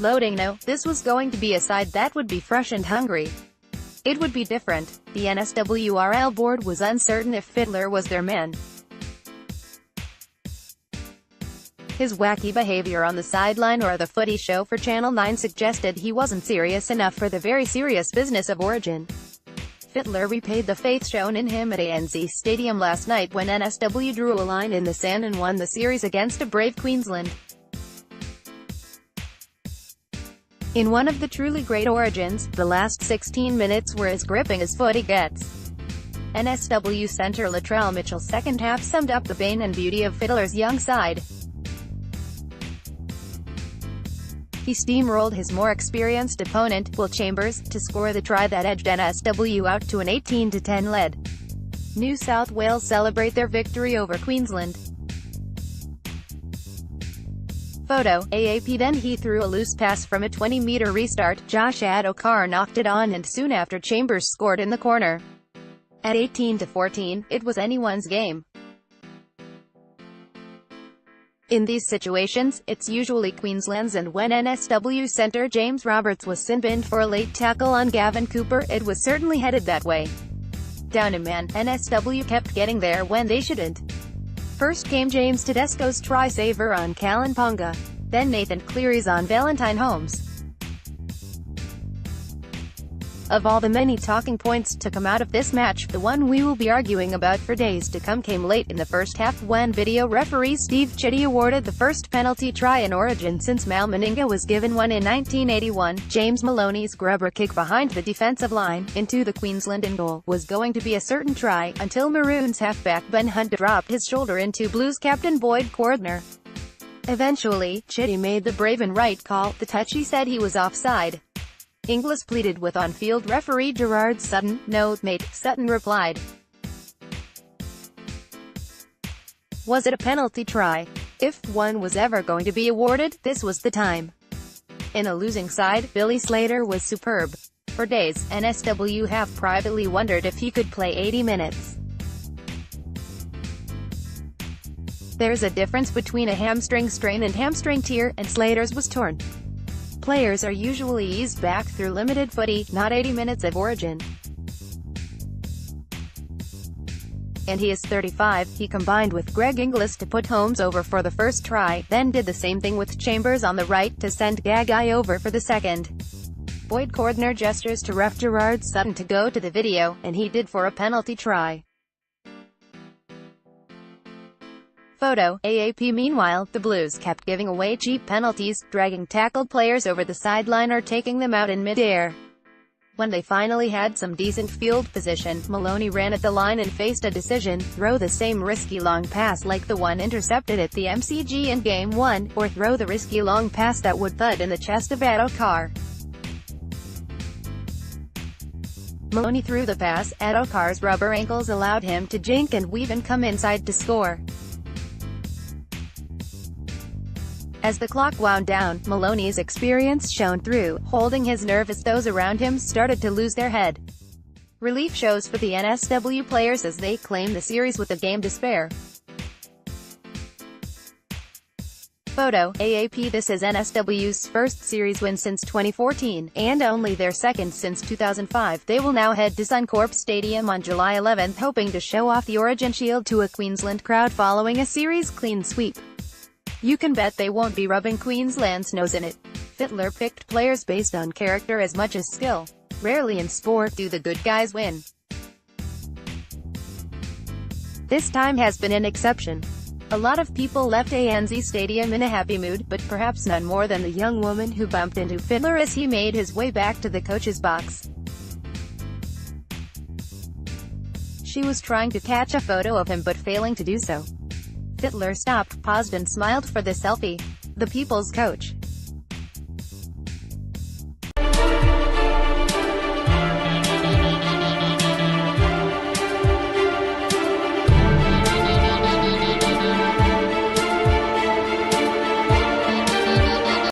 LoadingNo, this was going to be a side that would be fresh and hungry. It would be different. The NSWRL board was uncertain if Fittler was their man. His wacky behaviour on the sideline or the Footy Show for Channel 9 suggested he wasn't serious enough for the very serious business of Origin. Fittler repaid the faith shown in him at ANZ Stadium last night when NSW drew a line in the sand and won the series against a brave Queensland. In one of the truly great Origins, the last 16 minutes were as gripping as footy gets. NSW centre Latrell Mitchell's second half summed up the bane and beauty of Fittler's young side. He steamrolled his more experienced opponent, Will Chambers, to score the try that edged NSW out to an 18-10 lead. New South Wales celebrate their victory over Queensland. Photo, AAP. Then he threw a loose pass from a 20-metre restart, Josh Adokar knocked it on and soon after Chambers scored in the corner. At 18-14, it was anyone's game. In these situations, it's usually Queensland's, and when NSW centre James Roberts was sin-binned for a late tackle on Gavin Cooper, it was certainly headed that way. Down a man, NSW kept getting there when they shouldn't. First came James Tedesco's try-saver on Callan Ponga. Then Nathan Cleary's on Valentine Holmes. Of all the many talking points to come out of this match, the one we will be arguing about for days to come came late in the first half when video referee Steve Chitty awarded the first penalty try in Origin since Mal Meninga was given one in 1981. James Maloney's grubber kick behind the defensive line, into the Queensland end goal, was going to be a certain try, until Maroons halfback Ben Hunt dropped his shoulder into Blues captain Boyd Cordner. Eventually, Chitty made the brave and right call. The touchy said he was offside. Inglis pleaded with on-field referee Gerard Sutton. "No, mate," Sutton replied. Was it a penalty try? If one was ever going to be awarded, this was the time. In a losing side, Billy Slater was superb. For days, NSW have privately wondered if he could play 80 minutes. There's a difference between a hamstring strain and hamstring tear, and Slater's was torn. Players are usually eased back through limited footy, not 80 minutes of Origin. And he is 35, he combined with Greg Inglis to put Holmes over for the first try, then did the same thing with Chambers on the right to send Gagai over for the second. Boyd Cordner gestures to ref Gerard Sutton to go to the video, and he did for a penalty try. Photo, AAP. Meanwhile, the Blues kept giving away cheap penalties, dragging tackled players over the sideline or taking them out in mid-air. When they finally had some decent field position, Maloney ran at the line and faced a decision: throw the same risky long pass like the one intercepted at the MCG in Game 1, or throw the risky long pass that would thud in the chest of Adokar. Maloney threw the pass. Adokar's rubber ankles allowed him to jink and weave and come inside to score. As the clock wound down, Maloney's experience shone through, holding his nerve as those around him started to lose their head. Relief shows for the NSW players as they claim the series with a game to spare. Photo, AAP. This is NSW's first series win since 2014, and only their second since 2005. They will now head to Suncorp Stadium on July 11, hoping to show off the Origin Shield to a Queensland crowd following a series clean sweep. You can bet they won't be rubbing Queensland's nose in it. Fittler picked players based on character as much as skill. Rarely in sport do the good guys win. This time has been an exception. A lot of people left ANZ Stadium in a happy mood, but perhaps none more than the young woman who bumped into Fittler as he made his way back to the coach's box. She was trying to catch a photo of him but failing to do so. Fittler stopped, paused and smiled for the selfie. The people's coach,